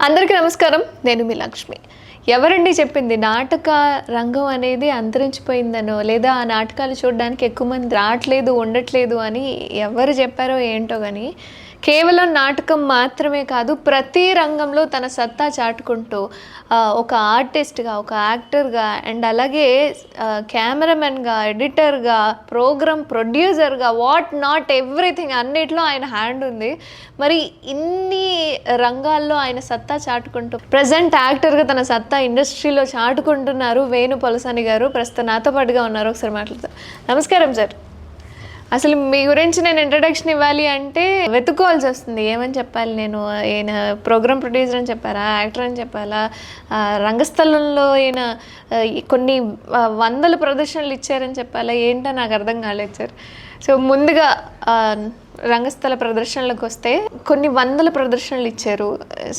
అందరికీ నమస్కారం. నేను మీ లక్ష్మి. ఎవరండి చెప్పింది నాటక రంగం అనేది అంతరించిపోయిందనో లేదా ఆ నాటకాలు చూడడానికి ఎక్కువ మంది రావట్లేదు ఉండట్లేదు అని ఎవరు చెప్పారో ఏంటో కానీ కేవలం నాటకం మాత్రమే కాదు, ప్రతి రంగంలో తన సత్తా చాటుకుంటూ ఒక ఆర్టిస్ట్గా, ఒక యాక్టర్గా అండ్ అలాగే కెమెరామెన్గా, ఎడిటర్గా, ప్రోగ్రామ్ ప్రొడ్యూసర్గా, వాట్ నాట్ ఎవ్రీథింగ్ అన్నిట్లో ఆయన హ్యాండ్ ఉంది. మరి ఇన్ని రంగాల్లో ఆయన సత్తా చాటుకుంటూ ప్రజెంట్ యాక్టర్గా తన సత్తా ఇండస్ట్రీలో చాటుకుంటున్నారు వేణు పొలసాని గారు. ప్రస్తుతం నాతో పాటుగా ఉన్నారు. ఒకసారి మాట్లాడతారు. నమస్కారం సార్. అసలు మీ గురించి నేను ఇంట్రడక్షన్ ఇవ్వాలి అంటే వెతుక్కోవాల్సి వస్తుంది. ఏమని చెప్పాలి నేను? ఈయన ప్రోగ్రామ్ ప్రొడ్యూసర్ అని చెప్పారా, యాక్టర్ అని చెప్పాలా, రంగస్థలంలో ఈయన కొన్ని వందల ప్రదర్శనలు ఇచ్చారని చెప్పాలా, ఏంటో నాకు అర్థం కాలేదు సార్. సో ముందుగా రంగస్థల ప్రదర్శనలకు వస్తే కొన్ని వందల ప్రదర్శనలు ఇచ్చారు.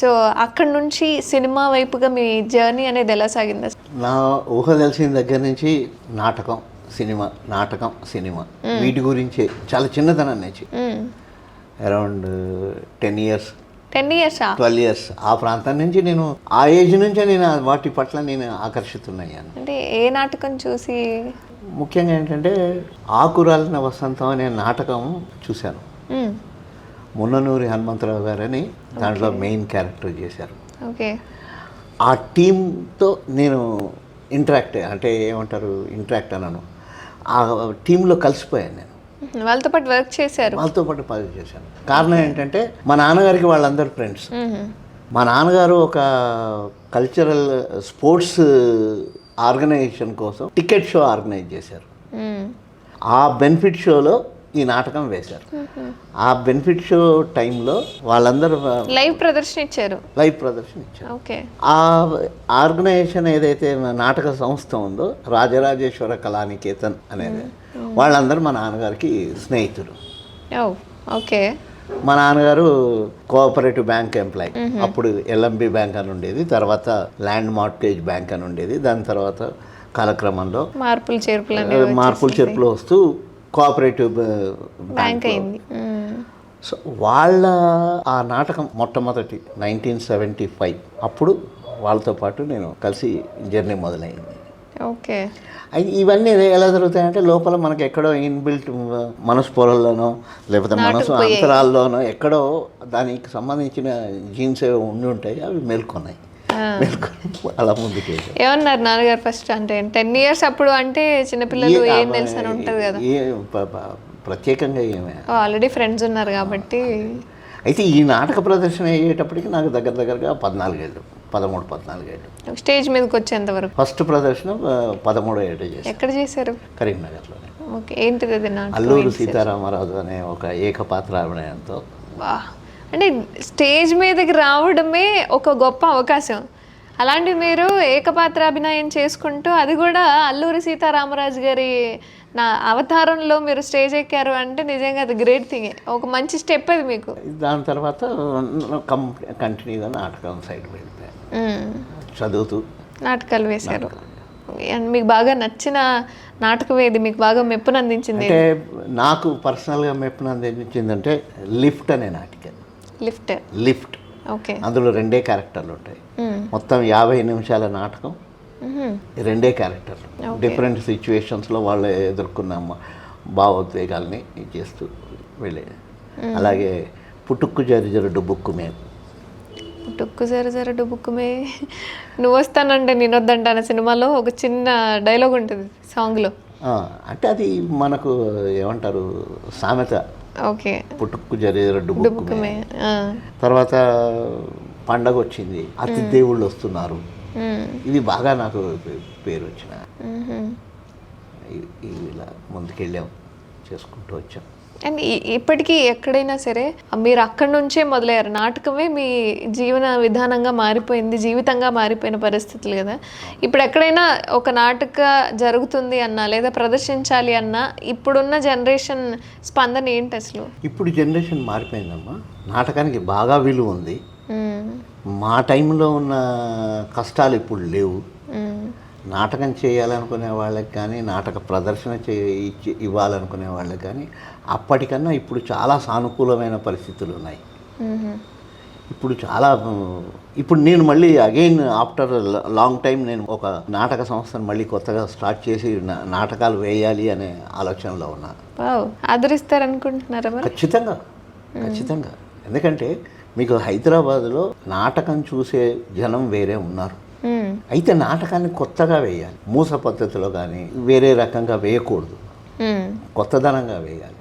సో అక్కడి నుంచి సినిమా వైపుగా మీ జర్నీ అనేది ఎలా సాగింది? నా ఊహ తెలిసిన దగ్గర నుంచి నాటకం సినిమా వీటి గురించి చాలా చిన్నతనం నుంచి అరౌండ్ 10 years 12 years ఆ ప్రాంతం నుంచి నేను ఆ ఏజ్ నుంచే నేను వాటి పట్ల నేను ఆకర్షితున్నాను. అంటే ఏ నాటకం చూసి? ముఖ్యంగా ఏంటంటే ఆకురాలిన వసంతం అనే నాటకం చూశాను. మున్ననూరి హనుమంతరావు గారని దాంట్లో మెయిన్ క్యారెక్టర్ చేశారు. ఓకే. ఆ టీంతో నేను ఇంటరాక్ట్ అన్నాను. ఆ టీంలో కలిసిపోయాను. నేను వాళ్ళతో పాటు వర్క్ చేశాను. కారణం ఏంటంటే మా నాన్నగారికి వాళ్ళందరూ ఫ్రెండ్స్. మా నాన్నగారు ఒక కల్చరల్ స్పోర్ట్స్ ఆర్గనైజేషన్ కోసం టికెట్ షో ఆర్గనైజ్ చేశారు. ఆ బెనిఫిట్ షోలో ఈ నాటకం వేశారు. ఆ బెనిఫిట్ షో టైంలో వాళ్ళందరూ లైవ్ ప్రదర్శన ఇచ్చారు. ఓకే. ఆ ఆర్గనైజేషన్ ఏదైతే నాటక సంస్థ ఉందో రాజరాజేశ్వర కళానికేతన్ అనేది, వాళ్ళందరూ మా నాన్నగారికి స్నేహితులు. ఓకే. మా నాన్నగారు కోఆపరేటివ్ బ్యాంక్ ఎంప్లాయ్. అప్పుడు ఎల్ఎంబి బ్యాంక్ అని ఉండేది, తర్వాత ల్యాండ్ మార్ట్గేజ్ బ్యాంక్ అని ఉండేది. దాని తర్వాత కాలక్రమంలో మార్పులు చేర్పులు వస్తూ కోఆపరేటివ్ బ్యాంక్ అయింది. సో వాళ్ళ ఆ నాటకం మొట్టమొదటి 1975 అప్పుడు వాళ్ళతో పాటు నేను కలిసి జర్నీ మొదలైంది. ఓకే. ఇవన్నీ ఎలా జరుగుతాయంటే లోపల మనకు ఎక్కడో ఇన్బిల్ట్ మనసు పొరల్లోనో లేకపోతే మనసు అంతరాల్లోనో ఎక్కడో దానికి సంబంధించిన జీన్స్ ఏవో ఉండి ఉంటాయి, అవి మేల్కొన్నాయి. అలా ముందుకు ఏమన్నారు నాన్నగారు ఫస్ట్? అంటే 10 years అప్పుడు అంటే చిన్నపిల్లలు ఏం తెలుసు అని ఉంటుంది కదా. ప్రత్యేకంగా ఏమే, ఆల్రెడీ ఫ్రెండ్స్ ఉన్నారు కాబట్టి. అయితే ఈ నాటక ప్రదర్శన అయ్యేటప్పటికి నాకు దగ్గరగా 13 ఏళ్ళు. స్టేజ్ మీదకి వచ్చేంత వరకు ఫస్ట్ ప్రదర్శన 13వ ఏట చేశారు. ఎక్కడ చేశారు? కరీంనగర్లోనే. ఓకే. ఏంటిది అది? అల్లూరు సీతారామరాజు అనే ఒక ఏకపాత్ర అభినయంతో. అంటే స్టేజ్ మీదకి రావడమే ఒక గొప్ప అవకాశం. అలాంటి మీరు ఏకపాత్రాభినయం చేసుకుంటూ, అది కూడా అల్లూరి సీతారామరాజు గారి నా అవతారంలో మీరు స్టేజ్ ఎక్కారు అంటే నిజంగా అది గ్రేట్ థింగే, ఒక మంచి స్టెప్ అది మీకు. దాని తర్వాత కంటిన్యూగా నాటకం సైడ్ వెళ్ళిపోయాను. చదువుతూ నాటకాలు వేశారు. అండ్ మీకు బాగా నచ్చిన నాటకం ఏది? మీకు బాగా మెప్పునందించింది? అంటే నాకు పర్సనల్గా మెప్పునందించిందంటే లిఫ్ట్ అనే నాటకం. లిఫ్ట్. ఓకే. అందులో 2 క్యారెక్టర్లు ఉంటాయి. మొత్తం 50 నిమిషాల నాటకం, 2 క్యారెక్టర్లు. డిఫరెంట్ సిచ్యువేషన్స్లో వాళ్ళు ఎదుర్కొన్న భావోద్వేగాల్ని చేస్తూ వెళ్ళేది. అలాగే పుట్టుక్కు జరి డుబుక్కుమే. పుట్టుక్కు జర డుబుక్కుమే, నువ్వు వస్తానంటే నేను వద్దంటాను సినిమాలో ఒక చిన్న డైలాగ్ ఉంటుంది సాంగ్లో. అంటే అది మనకు ఏమంటారు సామెత. ఓకే. పుట్టుక్కు జరి డుబుక్కుమే. తర్వాత పండగ వచ్చింది, అతి దేవుళ్ళు వస్తున్నారు. ఇది బాగా నాకు పేరు వచ్చిన. ఇలా ముందుకెళ్ళాం, చేసుకుంటూ వచ్చాం. అండ్ ఇప్పటికీ ఎక్కడైనా సరే మీరు అక్కడి నుంచే మొదలయ్యారు. నాటకమే మీ జీవన విధానంగా మారిపోయింది, జీవితంగా మారిపోయిన పరిస్థితులు కదా. ఇప్పుడు ఎక్కడైనా ఒక నాటక జరుగుతుంది అన్నా లేదా ప్రదర్శించాలి అన్నా ఇప్పుడున్న జనరేషన్ స్పందన ఏంటి అసలు? ఇప్పుడు జనరేషన్ మారిపోయిందమ్మా. నాటకానికి బాగా విలువ ఉంది. మా టైంలో ఉన్న కష్టాలు ఇప్పుడు లేవు. నాటకం చేయాలనుకునే వాళ్ళకి కానీ, నాటక ప్రదర్శన ఇవ్వాలనుకునే వాళ్ళకి కానీ అప్పటికన్నా ఇప్పుడు చాలా సానుకూలమైన పరిస్థితులు ఉన్నాయి. ఇప్పుడు చాలా ఇప్పుడు నేను మళ్ళీ అగైన్ ఆఫ్టర్ లాంగ్ టైం నేను ఒక నాటక సంస్థను మళ్ళీ కొత్తగా స్టార్ట్ చేసి నాటకాలు వేయాలి అనే ఆలోచనలో ఉన్నా. వావ్, ఆదరిస్తారనుకుంటున్నారా మరి? ఖచ్చితంగా ఖచ్చితంగా. ఎందుకంటే మీకు హైదరాబాద్లో నాటకం చూసే జనం వేరే ఉన్నారు. అయితే నాటకాన్ని కొత్తగా వేయాలి, మూస పద్ధతిలో కానీ వేరే రకంగా వేయకూడదు, కొత్తదనంగా వేయాలి.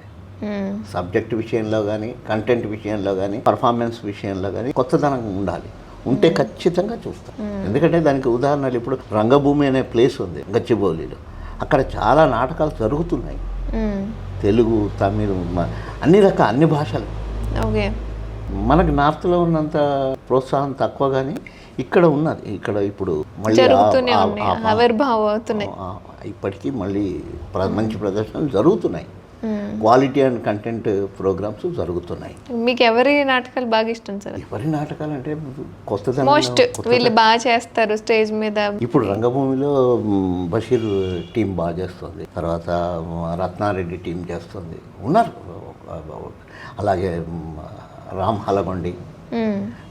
సబ్జెక్ట్ విషయంలో కానీ, కంటెంట్ విషయంలో కానీ, పర్ఫార్మెన్స్ విషయంలో కానీ కొత్తదనం ఉండాలి. ఉంటే ఖచ్చితంగా చూస్తాం. ఎందుకంటే దానికి ఉదాహరణలు ఇప్పుడు రంగభూమి అనే ప్లేస్ ఉంది గచ్చిబౌలిలో. అక్కడ చాలా నాటకాలు జరుగుతున్నాయి, తెలుగు, తమిళ్, అన్ని భాషలు. ఓకే. మనకు నార్త్లో ఉన్నంత ప్రోత్సాహం తక్కువ, కానీ ఇక్కడ ఉన్నది. ఇక్కడ ఇప్పుడు మళ్ళీ ఇప్పటికీ మళ్ళీ మంచి ప్రదర్శనలు జరుగుతున్నాయి. క్వాలిటీ అండ్ కంటెంట్ ప్రోగ్రామ్స్ జరుగుతున్నాయి. మీకు ఎవరి నాటకాలు బాగా ఇష్టం సార్? ఎవరి నాటకాలు అంటే కొత్తదనం, మోస్ట్ వీళ్ళు బాగా చేస్తారు స్టేజ్ మీద. ఇప్పుడు రంగభూమిలో బషీర్ టీం బాగా చేస్తుంది, తర్వాత రత్నారెడ్డి టీం చేస్తుంది, ఉన్నారు. అలాగే రామ్ హలగొండి,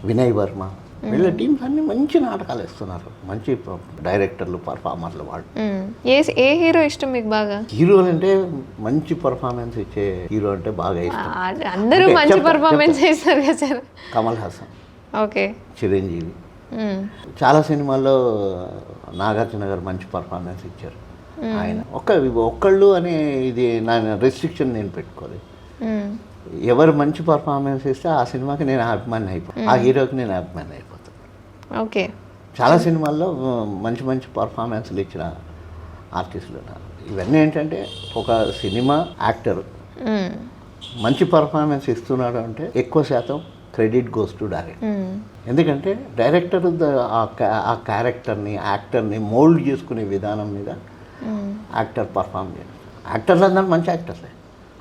వినయ్ వర్మ, వీళ్ళ టీమ్స్ అన్ని మంచి నాటకాలు వేస్తున్నారు. మంచి డైరెక్టర్లు, పర్ఫార్మర్లు వాళ్ళు. ఏ హీరో ఇష్టం మీకు బాగా? హీరోలు అంటే మంచి పర్ఫార్మెన్స్ ఇచ్చే హీరో అంటే బాగా ఇష్టం. అందరూ మంచి పర్ఫార్మెన్స్ చేస్తారు కదా సార్. కమల్ హాసన్, ఓకే, చిరంజీవి. చాలా సినిమాల్లో నాగార్జున గారు మంచి పర్ఫార్మెన్స్ ఇచ్చారు. ఆయన ఒక్కళ్ళు అనే ఇది నా రెస్ట్రిక్షన్ నేను పెట్టుకోలేదు. ఎవరు మంచి పర్ఫార్మెన్స్ ఇస్తే ఆ సినిమాకి నేను అభిమాని అయిపోతాను, ఆ హీరోకి నేను అభిమాని అయిపోతాను. ఓకే. చాలా సినిమాల్లో మంచి మంచి పర్ఫార్మెన్స్లు ఇచ్చిన ఆర్టిస్టులు ఉన్నారు. ఇవన్నీ ఏంటంటే ఒక సినిమా యాక్టర్ మంచి పర్ఫార్మెన్స్ ఇస్తున్నాడు అంటే ఎక్కువ శాతం క్రెడిట్ గోస్ టు డైరెక్టర్. ఎందుకంటే డైరెక్టర్ ఆ క్యారెక్టర్ని, యాక్టర్ని మోల్డ్ చేసుకునే విధానం మీద యాక్టర్ పర్ఫామ్ చేయడం. యాక్టర్లు అందరూ మంచి యాక్టర్లే,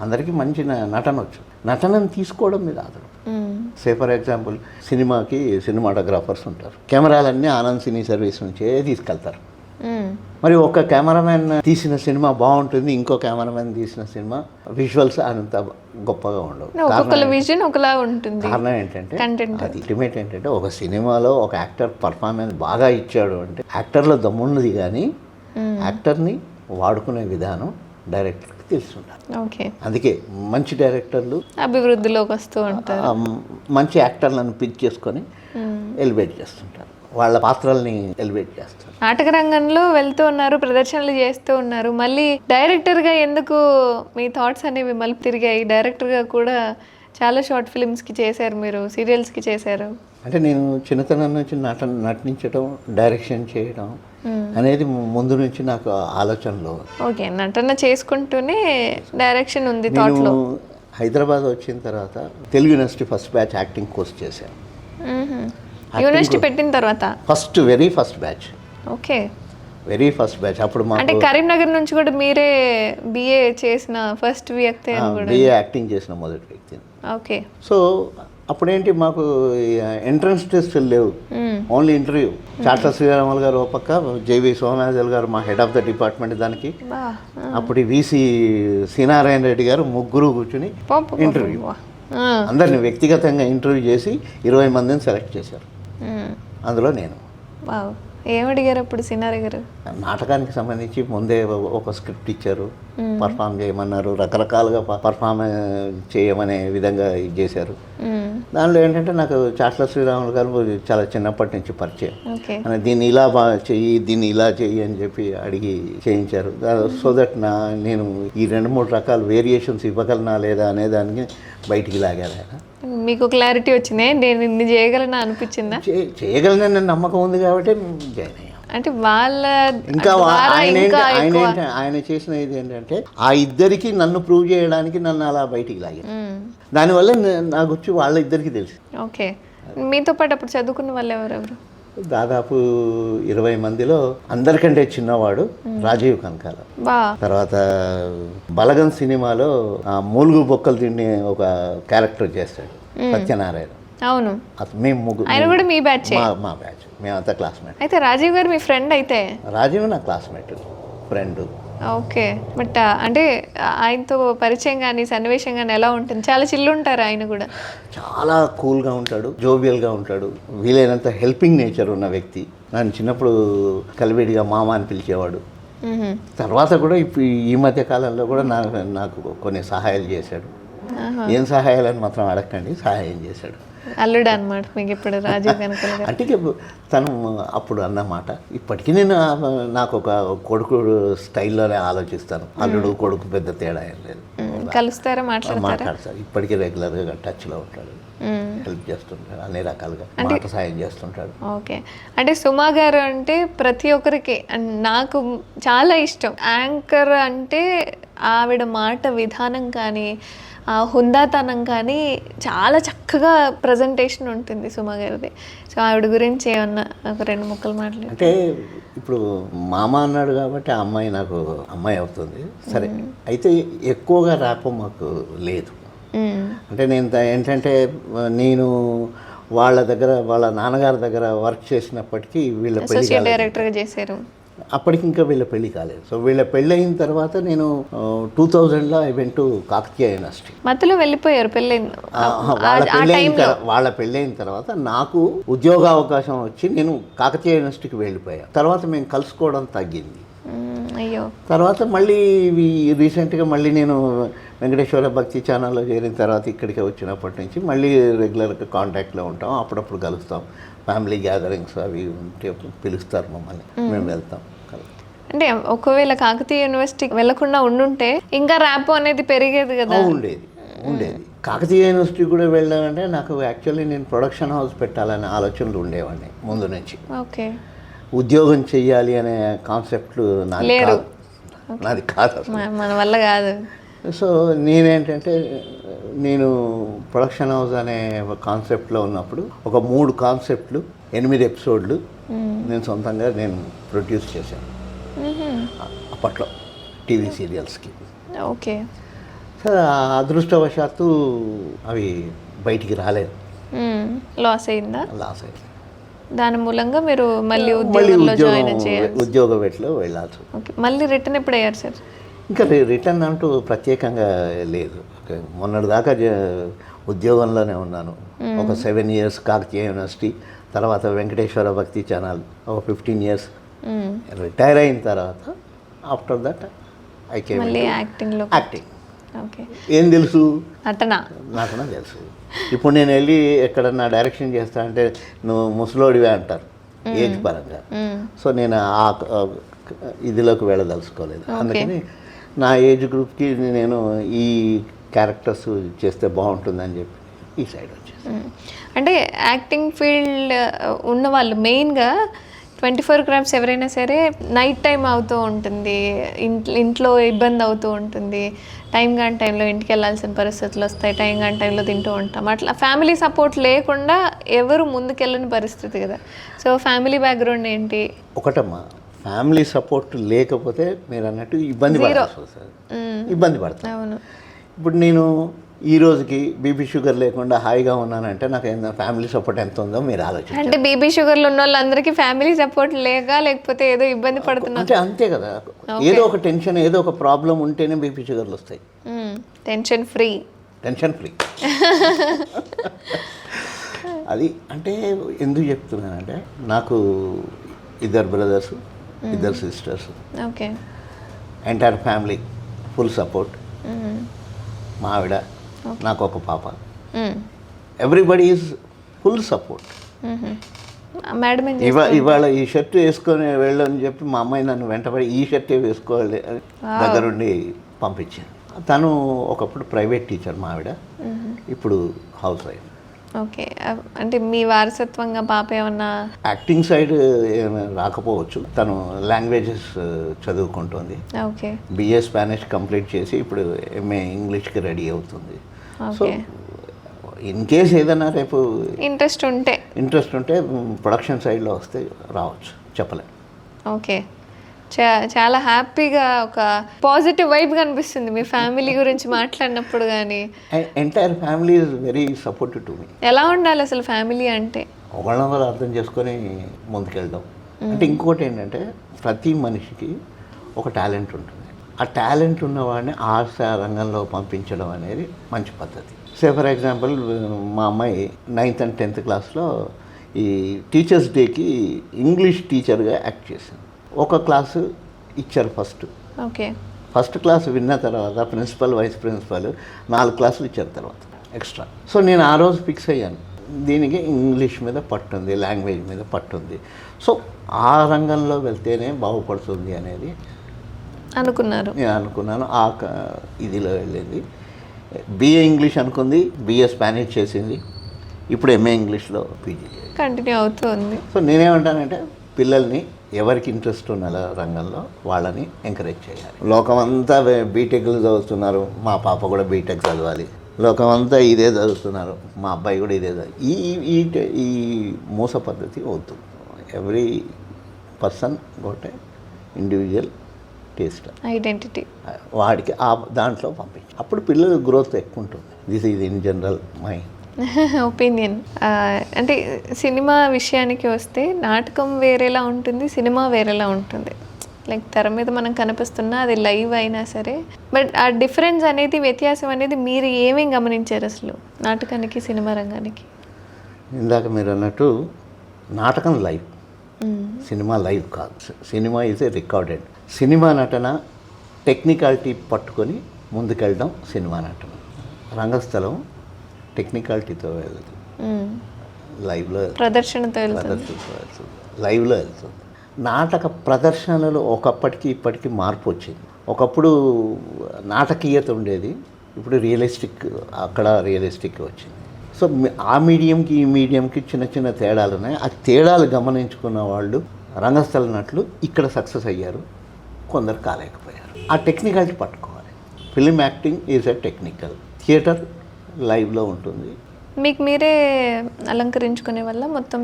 అందరికీ మంచి నటన వచ్చు. నటనను తీసుకోవడం మీద ఆధారం. సే ఫర్ ఎగ్జాంపుల్ సినిమాకి సినిమాటోగ్రాఫర్స్ ఉంటారు, కెమెరాలన్నీ ఆనంద్ సినీ సర్వీస్ నుంచే తీసుకెళ్తారు. మరి ఒక కెమెరామెన్ తీసిన సినిమా బాగుంటుంది, ఇంకో కెమెరామెన్ తీసిన సినిమా విజువల్స్ అంత గొప్పగా ఉండవు. కారణం ఏంటంటే అది అల్టిమేట్ ఏంటంటే ఒక సినిమాలో ఒక యాక్టర్ పర్ఫార్మెన్స్ బాగా ఇచ్చాడు అంటే యాక్టర్లో దమ్మున్నది, కానీ యాక్టర్ని వాడుకునే విధానం డైరెక్టర్కి తెలుసుంటారు. అందుకే మంచి డైరెక్టర్లు అభివృద్ధిలోకి వస్తూ ఉంటారు, మంచి యాక్టర్లను పిక్ చేసుకొని ఎలివేట్ చేస్తుంటారు, వాళ్ళ పాత్రల్ని ఎలివేట్ చేస్తారు. నాటక రంగంలో వెళ్తూ ఉన్నారు, ప్రదర్శనలు చేస్తూ ఉన్నారు, మళ్ళీ డైరెక్టర్గా ఎందుకు మీ థాట్స్ అనేవి మళ్ళీ తిరిగాయి? డైరెక్టర్గా కూడా చాలా షార్ట్ ఫిల్మ్స్కి చేశారు, మీరు సీరియల్స్కి చేశారు. అంటే నేను చిన్నతనం నుంచి నటించడం, డైరెక్షన్ చేయడం అనేది ముందు నుంచి నాకు ఆలోచనలో. ఓకే, నటన చేసుకుంటూనే డైరెక్షన్ ఉంది థాట్లో. హైదరాబాద్ వచ్చిన తర్వాత Telugu university first batch acting course చేశాను. యూనివర్సిటీ పెట్టిన తర్వాత very first batch. Okay, very first batch. అప్పుడు అంటే కరీంనగర్ నుంచి కూడా మీరే బిఏ చేసిన ఫస్ట్ వ్యక్తి? బిఏ యాక్టింగ్ చేసిన మొదటి వ్యక్తి. ఓకే. సో అప్పుడేంటి మాకు ఎంట్రన్స్ టెస్ట్ లేవు, ఓన్లీ ఇంటర్వ్యూ. చాట్ల శ్రీరాములు గారు ఒక పక్క, జేవి సోమయాజులు గారు మా హెడ్ ఆఫ్ ద డిపార్ట్మెంట్ దానికి, అప్పుడు వీసీ శ్రీనారాయణ రెడ్డి గారు, ముగ్గురు కూర్చుని ఇంటర్వ్యూ, అందరిని వ్యక్తిగతంగా ఇంటర్వ్యూ చేసి 20 మందిని సెలెక్ట్ చేశారు. అందులో నేను. ఏమడిగారు అప్పుడు సినారి గారు? నాటకానికి సంబంధించి ముందే ఒక స్క్రిప్ట్ ఇచ్చారు, పర్ఫామ్ చేయమన్నారు, రకరకాలుగా పర్ఫామ్ చేయమనే విధంగా ఇది చేశారు. దానిలో ఏంటంటే నాకు చాట్ల శ్రీరాములు గారు చాలా చిన్నప్పటి నుంచి పరిచయం. దీన్ని ఇలా చెయ్యి, దీన్ని ఇలా చెయ్యి అని చెప్పి అడిగి చేయించారు. సో దట్ నేను ఈ 2-3 రకాల వేరియేషన్స్ ఇవ్వగలనా లేదా అనే దానికి బయటికి లాగారు ఆయన. మీకు క్లారిటీ వచ్చిందే, నేను ఇన్ని చేయగలనా అనిపించిందా? చేయగలనని నమ్మకం ఉంది కాబట్టి జాయిన్ అయ్యాను. అంటే వాళ్ళ ఇంకా ఆయన చేసిన ఇది ఏంటంటే ఆ ఇద్దరికి నన్ను ప్రూవ్ చేయడానికి నన్ను అలా బయటికి లాగారు. దానివల్ల నాకు వచ్చి వాళ్ళ ఇద్దరికి తెలుసు. ఓకే. మీతో పాటు అప్పుడు చదువుకున్న వాళ్ళు ఎవరెవరు? దాదాపు 20 మందిలో అందరికంటే చిన్నవాడు రాజీవ్ కనకాల. తర్వాత బలగం సినిమాలో మూలుగు బొక్కలు తిండి ఒక క్యారెక్టర్ చేస్తాడు సత్యనారాయణ. అవును, మేము ముగ్గురు. ఆయన కూడా మీ బ్యాచ్? మా బ్యాచ్, మేమంతా క్లాస్మేట్. అయితే రాజీవ్ గారు మీ ఫ్రెండ్? అయితే రాజీవ్ నా క్లాస్మేట్, ఫ్రెండ్. ఓకే. బట్ అంటే ఆయనతో పరిచయం కానీ సన్నివేశం కానీ ఎలా ఉంటుంది? చాలా చిల్లు ఉంటారు ఆయన కూడా. చాలా కూల్గా ఉంటాడు, జోవియల్గా ఉంటాడు, వీలైనంత హెల్పింగ్ నేచర్ ఉన్న వ్యక్తి. నన్ను చిన్నప్పుడు కలివేడిగా మామ అని పిలిచేవాడు. తర్వాత కూడా ఇప్పుడు ఈ మధ్య కాలంలో కూడా నాకు కొన్ని సహాయాలు చేశాడు. ఏం సహాయాలని మాత్రం అడగండి, సహాయం చేశాడు. అల్లుడు అనమాట మీకు ఇప్పుడు రాజీవ్ కనకాల గారు. అంటే తను అప్పుడు అన్నమాట ఇప్పటికీ నేను నాకు ఒక కొడుకు స్టైల్లోనే ఆలోచిస్తాను. అల్లుడు కొడుకు పెద్ద తేడా ఏం లేదు. కలుస్తారా, మాట్లాడతారు. ఇప్పటికీ రెగ్యులర్గా టచ్లో ఉంటాడు, హెల్ప్ చేస్తుంటాడు, అన్ని రకాలుగా మాట సాయం చేస్తుంటాడు. ఓకే. అంటే సుమా గారు అంటే ప్రతి ఒక్కరికి నాకు చాలా ఇష్టం. యాంకర్ అంటే ఆవిడ మాట విధానం కానీ ఆ హుందాతనం కానీ చాలా చక్కగా ప్రజెంటేషన్ ఉంటుంది సుమా గారిది. సో ఆవిడ గురించి ఏమన్నా ఒక 2 ముక్కలు మాట్లాడి. అంటే ఇప్పుడు మామ అన్నాడు కాబట్టి ఆ అమ్మాయి నాకు అమ్మాయి అవుతుంది. సరే, అయితే ఎక్కువగా ర్యాపో మాకు లేదు. అంటే నేను ఏంటంటే నేను వాళ్ళ దగ్గర వాళ్ళ నాన్నగారి దగ్గర వర్క్ చేసినప్పటికీ వీళ్ళ అసోసియేట్ డైరెక్టర్గా చేశారు. అప్పటికి ఇంకా వీళ్ళ పెళ్ళి కాలేదు. సో వీళ్ళ పెళ్ళి అయిన తర్వాత నేను 2000లో I went to Kakatiya university. మధ్యలో వెళ్ళిపోయారు పెళ్ళైన వాళ్ళ పెళ్ళైన తర్వాత నాకు ఉద్యోగ అవకాశం వచ్చి నేను కాకతీయ యూనివర్సిటీకి వెళ్ళిపోయాను. తర్వాత మేము కలుసుకోవడం తగ్గింది. అయ్యో. తర్వాత మళ్ళీ రీసెంట్గా మళ్ళీ నేను వెంకటేశ్వర భక్తి ఛానల్లో చేరిన తర్వాత ఇక్కడికి వచ్చినప్పటి నుంచి మళ్ళీ రెగ్యులర్గా కాంటాక్ట్లో ఉంటాం, అప్పుడప్పుడు కలుస్తాం. ఫ్యామిలీ గ్యాదరింగ్స్ అవి ఉంటే పిలుస్తారు మమ్మల్ని, మేము వెళ్తాం. అంటే ఒకవేళ కాకతీయ యూనివర్సిటీకి వెళ్లకుండా ఉండుంటే ఇంకా ర్యాపో అనేది పెరిగేది కదా. ఉండేది. కాకతీయ యూనివర్సిటీ కూడా వెళ్ళానంటే నాకు యాక్చువల్లీ నేను ప్రొడక్షన్ హౌస్ పెట్టాలనే ఆలోచనలు ఉండేవాడిని ముందు నుంచి. ఓకే. ఉద్యోగం చెయ్యాలి అనే కాన్సెప్ట్లు నాది కాదు, మన వల్ల కాదు. సో నేనేంటంటే నేను ప్రొడక్షన్ హౌస్ అనే కాన్సెప్ట్లో ఉన్నప్పుడు ఒక 3 కాన్సెప్ట్లు 8 ఎపిసోడ్లు నేను సొంతంగా ప్రొడ్యూస్ చేశాను అప్పట్లో టీవీ సీరియల్స్కి. ఓకే. సరే, అదృష్టవశాత్తు అవి బయటికి రాలేదు, లాస్ అయింది. దాని మూలంగా మీరు మళ్ళీ ఉద్యోగ వేటలో వెళ్ళాల్సి. మళ్ళీ రిటర్న్ ఎప్పుడు అయ్యారు సార్? ఇంకా రిటర్న్ అంటూ ప్రత్యేకంగా లేదు. మొన్నటిదాకా ఉద్యోగంలోనే ఉన్నాను. ఒక 7 years కాకతీయ యూనివర్సిటీ, తర్వాత వెంకటేశ్వర భక్తి ఛానల్ ఒక 15 years. రిటైర్ అయిన తర్వాత after that I came acting. ఏం తెలుసు నాకన్నా తెలుసు. ఇప్పుడు నేను వెళ్ళి ఎక్కడన్నా డైరెక్షన్ చేస్తా అంటే నువ్వు ముసలోడివే అంటారు ఏజ్ పరంగా. సో నేను ఆ ఇదిలోకి వెళ్ళదలుచుకోలేదు. అందుకని నా ఏజ్ గ్రూప్కి నేను ఈ క్యారెక్టర్స్ చేస్తే బాగుంటుందని చెప్పి ఈ సైడ్ వచ్చేసి. అంటే యాక్టింగ్ ఫీల్డ్ ఉన్న వాళ్ళు మెయిన్గా 24 grams ఎవరైనా సరే నైట్ టైం అవుతూ ఉంటుంది, ఇంట్లో ఇబ్బంది అవుతూ ఉంటుంది, టైం కాని టైంలో ఇంటికి వెళ్ళాల్సిన పరిస్థితులు వస్తాయి, టైం కాని టైంలో తింటూ ఉంటాం. అట్లా ఫ్యామిలీ సపోర్ట్ లేకుండా ఎవరు ముందుకెళ్ళని పరిస్థితి కదా. సో ఫ్యామిలీ బ్యాక్గ్రౌండ్ ఏంటి? ఒకటమ్మా, ఫ్యామిలీ సపోర్ట్ లేకపోతే మీరు అన్నట్టు ఇబ్బంది పడతాను. అవును. ఇప్పుడు నేను ఈ రోజుకి బీపీ షుగర్ లేకుండా హాయిగా ఉన్నానంటే నాకు ఫ్యామిలీ సపోర్ట్ ఎంత ఉందో మీరు ఆలోచించండి. అంటే బీపీ షుగర్లు ఉన్న వాళ్ళందరికీ ఫ్యామిలీ సపోర్ట్ లేకపోతే ఏదో ఇబ్బంది పడుతున్నారు అంతే కదా. ఏదో ఒక టెన్షన్, ఏదో ఒక ప్రాబ్లం ఉంటేనే బీపీ షుగర్లు వస్తాయి. Tension free. అది అంటే ఎందుకు చెప్తున్నానంటే నాకు 2 brothers, 2 sisters, okay, entire family full support. మా ఆవిడ, నాకు ఒక పాప, everybody is full support. Madam ఇవాళ ఈ షర్ట్ వేసుకొని వెళ్ళని చెప్పి మా అమ్మాయి నన్ను వెంటబడి ఈ షర్టే వేసుకోవాలి దగ్గరుండి పంపించింది. తను ఒకప్పుడు ప్రైవేట్ టీచర్ మా ఆవిడ, ఇప్పుడు హౌస్ వైఫ్. ఓకే. అంటే మీ వారసత్వంగా పాప ఏమన్నా యాక్టింగ్ సైడ్ రాకపోవచ్చు, తను లాంగ్వేజెస్ చదువుకుంటుంది. ఓకే. బిఏ స్పానిష్ కంప్లీట్ చేసి ఇప్పుడు ఎంఏ ఇంగ్లీష్కి రెడీ అవుతుంది. సో ఇన్ కేస్ ఏదైనా రేపు ఇంట్రెస్ట్ ఉంటే ప్రొడక్షన్ సైడ్లో వస్తే రావచ్చు, చెప్పలేం. ఓకే. చాలా హ్యాపీగా ఒక పాజిటివ్ వైబ్ కనిపిస్తుంది మీ ఫ్యామిలీ గురించి మాట్లాడినప్పుడు. కానీ entire family is very supportive to me. ఎలా ఉండాలి అసలు ఫ్యామిలీ అంటే? ఒకళ్ళొకరు అర్థం చేసుకొని ముందుకెళ్దాం. అంటే ఇంకోటి ఏంటంటే ప్రతి మనిషికి ఒక టాలెంట్ ఉంటుంది. ఆ టాలెంట్ ఉన్నవాడిని ఆ రంగంలో పంపించడం అనేది మంచి పద్ధతి. సే ఫర్ ఎగ్జాంపుల్ మా అమ్మాయి 9th and 10th క్లాస్లో ఈ టీచర్స్ డేకి ఇంగ్లీష్ టీచర్గా యాక్ట్ చేసింది. ఒక క్లాసు ఇచ్చారు ఓకే. ఫస్ట్ క్లాస్ విన్న తర్వాత ప్రిన్సిపల్, వైస్ ప్రిన్సిపల్ 4 క్లాసులు ఇచ్చారు తర్వాత ఎక్స్ట్రా. సో నేను ఆ రోజు ఫిక్స్ అయ్యాను, దీనికి ఇంగ్లీష్ మీద పట్టుంది, లాంగ్వేజ్ మీద పట్టుంది. సో ఆ రంగంలో వెళ్తేనే బాగుపడుతుంది అనేది నేను అనుకున్నాను. ఇదిలో వెళ్ళింది. బిఏ ఇంగ్లీష్ అనుకుంది, బిఏ స్పానిష్ చేసింది, ఇప్పుడు ఎంఏ ఇంగ్లీష్లో పీజీ కంటిన్యూ అవుతుంది. సో నేనేమంటానంటే పిల్లల్ని ఎవరికి ఇంట్రెస్ట్ ఉన్న రంగంలో వాళ్ళని ఎంకరేజ్ చేయాలి. లోకమంతా బీటెక్లు చదువుతున్నారు, మా పాప కూడా బీటెక్ చదవాలి. లోకమంతా ఇదే చదువుతున్నారు, మా అబ్బాయి కూడా ఇదే చదువు. ఈ మోస పద్ధతి వద్దు. Every person got individual taste, identity, వాడికి ఆ దాంట్లో పంపించి అప్పుడు పిల్లల గ్రోత్ ఎక్కువ ఉంటుంది. This is in general my opinion. అంటే సినిమా విషయానికి వస్తే నాటకం వేరేలా ఉంటుంది, సినిమా వేరేలా ఉంటుంది. లైక్ తెర మీద మనం కనిపిస్తున్నా అది లైవ్ అయినా సరే, బట్ ఆ డిఫరెన్స్ అనేది, వ్యత్యాసం అనేది మీరు ఏమేం గమనించారు అసలు నాటకానికి సినిమా రంగానికి? ఇందాక మీరు అన్నట్టు నాటకం లైవ్, సినిమా లైవ్ కాదు. Cinema is a recorded. Cinema నటన టెక్నికాలిటీ పట్టుకొని ముందుకెళ్ళడం సినిమా నటన. రంగస్థలం టెక్నికాలిటీతో వెళ్ళదు, లైవ్లో ప్రదర్శనతో వెళ్తుంది, లైవ్లో వెళ్తుంది. నాటక ప్రదర్శనలో ఒకప్పటికి ఇప్పటికీ మార్పు వచ్చింది. ఒకప్పుడు నాటకీయత ఉండేది, ఇప్పుడు రియలిస్టిక్, అక్కడ రియలిస్టిక్ వచ్చింది. సో ఆ మీడియంకి ఈ మీడియంకి చిన్న చిన్న తేడాలు ఉన్నాయి. ఆ తేడాలు గమనించుకున్న వాళ్ళు రంగస్థల నటులు ఇక్కడ సక్సెస్ అయ్యారు, కొందరు కాలేకపోయారు. ఆ టెక్నికాలిటీ పట్టుకోవాలి. Film acting is a technical, theatre లైవ్లో ఉంటుంది. మీకు మీరే అలంకరించుకునే వల్ల మొత్తం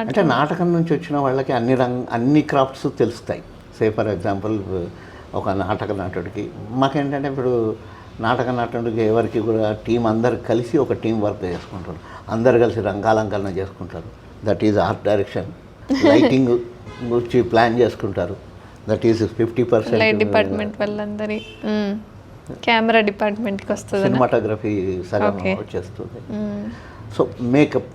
అంటే నాటకం నుంచి వచ్చిన వాళ్ళకి అన్ని క్రాఫ్ట్స్ తెలుస్తాయి. సే ఫర్ ఎగ్జాంపుల్ ఒక నాటక నటుడికి, మాకేంటంటే ఇప్పుడు నాటక నటుడికి ఎవరికి కూడా టీం అందరు కలిసి ఒక టీం వర్క్ చేసుకుంటారు, అందరు కలిసి రంగాలంకరణ చేసుకుంటారు. That is art direction. Lighting గురించి ప్లాన్ చేసుకుంటారు, దట్ ఈజ్ 50%. లైట్ డిపార్ట్మెంట్ వాళ్ళందరి, కెమెరా డిపార్ట్మెంట్కి వస్తుంది, సినిమాటోగ్రఫీ సగం వచ్చేస్తుంది. సో మేకప్,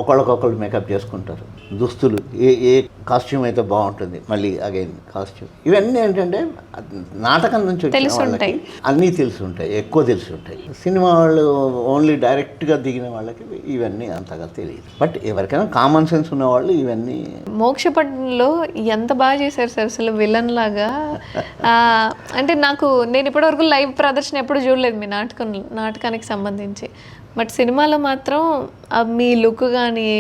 ఒకళ్ళకొకళ్ళు మేకప్ చేసుకుంటారు. దుస్తులు, ఏ కాస్ట్యూమ్ అయితే బాగుంటుంది, మళ్ళీ అగైన్ కాస్ట్యూమ్. ఇవన్నీ ఏంటంటే నాటకం నుంచి వచ్చిన వాళ్ళకి అన్నీ తెలిసి ఉంటాయి, ఎక్కువ తెలిసి ఉంటాయి. సినిమా వాళ్ళు ఓన్లీ డైరెక్ట్గా దిగిన వాళ్ళకి ఇవన్నీ అంతగా తెలియదు. బట్ ఎవరికైనా కామన్ సెన్స్ ఉన్న వాళ్ళు ఇవన్నీ. మోక్షపట్నంలో ఎంత బాగా చేశారు సార్ అసలు, విలన్ లాగా. అంటే నేను ఇప్పటివరకు లైవ్ ప్రదర్శన ఎప్పుడు చూడలేదు మీ నాటకానికి సంబంధించి. బట్ సినిమాలో మాత్రం మీ లుక్ కానీ,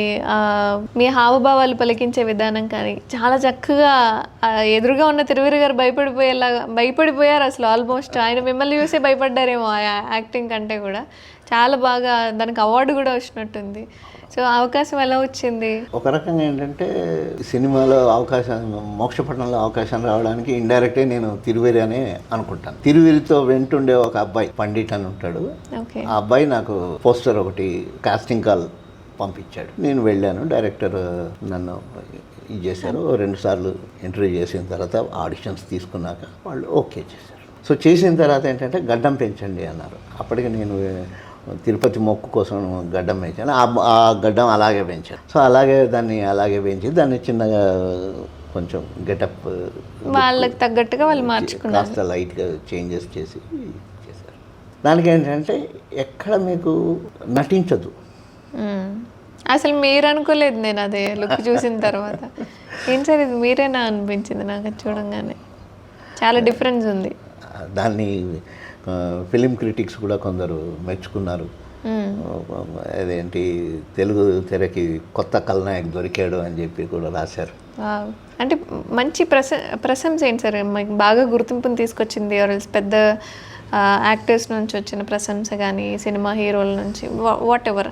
మీ హావభావాలు పలికించే విధానం కానీ చాలా చక్కగా, ఎదురుగా ఉన్న తిరువీర గారు భయపడిపోయారు అసలు. ఆల్మోస్ట్ ఆయన మిమ్మల్ని చూసే భయపడ్డారేమో ఆ యాక్టింగ్ కంటే కూడా. చాలా బాగా, దానికి అవార్డు కూడా వచ్చినట్టుంది. సో అవకాశం ఎలా వచ్చింది? ఒక రకంగా ఏంటంటే సినిమాలో అవకాశం, మోక్షపట్నంలో అవకాశం రావడానికి ఇండైరెక్ట్గా నేను తిరువేరి అనే అనుకుంటాను. తిరువేరితో వెంటుండే ఒక అబ్బాయి పండిట్ అని ఉంటాడు. ఆ అబ్బాయి నాకు పోస్టర్ ఒకటి కాస్టింగ్ కాల్ పంపించాడు. నేను వెళ్ళాను, డైరెక్టర్ నన్ను ఇది చేశారు. 2 సార్లు ఇంటర్వ్యూ చేసిన తర్వాత ఆడిషన్స్ తీసుకున్నాక వాళ్ళు ఓకే చేశారు. సో చేసిన తర్వాత ఏంటంటే గడ్డం పెంచండి అన్నారు. అప్పటికి నేను తిరుపతి మొక్కు కోసం గడ్డం పెంచాను. ఆ గడ్డం అలాగే పెంచాను. సో అలాగే పెంచి దాన్ని చిన్నగా కొంచెం గెటప్ వాళ్ళకి తగ్గట్టుగా వాళ్ళు మార్చుకున్నారు, కాస్త లైట్గా చేంజెస్ చేసి చేశారు. దానికి ఏంటంటే ఎక్కడ మీకు నటించదు. అసలు మీరు అనుకోలేదు, నేను అదే లుక్ చూసిన తర్వాత ఏం సార్ ఇది మీరేనా అనిపించింది నాకు చూడంగానే. చాలా డిఫరెన్స్ ఉంది. దాన్ని ఫిలిం క్రిటిక్స్ కూడా కొందరు మెచ్చుకున్నారు. అదేంటి తెలుగు తెరకి కొత్త కల్నాయక్ దొరికాడు అని చెప్పి కూడా రాశారు. అంటే మంచి ప్రశంస ఏంటి సార్, బాగా గుర్తింపుని తీసుకొచ్చింది? పెద్ద యాక్టర్స్ నుంచి వచ్చిన ప్రశంస కానీ, సినిమా హీరోల నుంచి, వాట్ ఎవర్,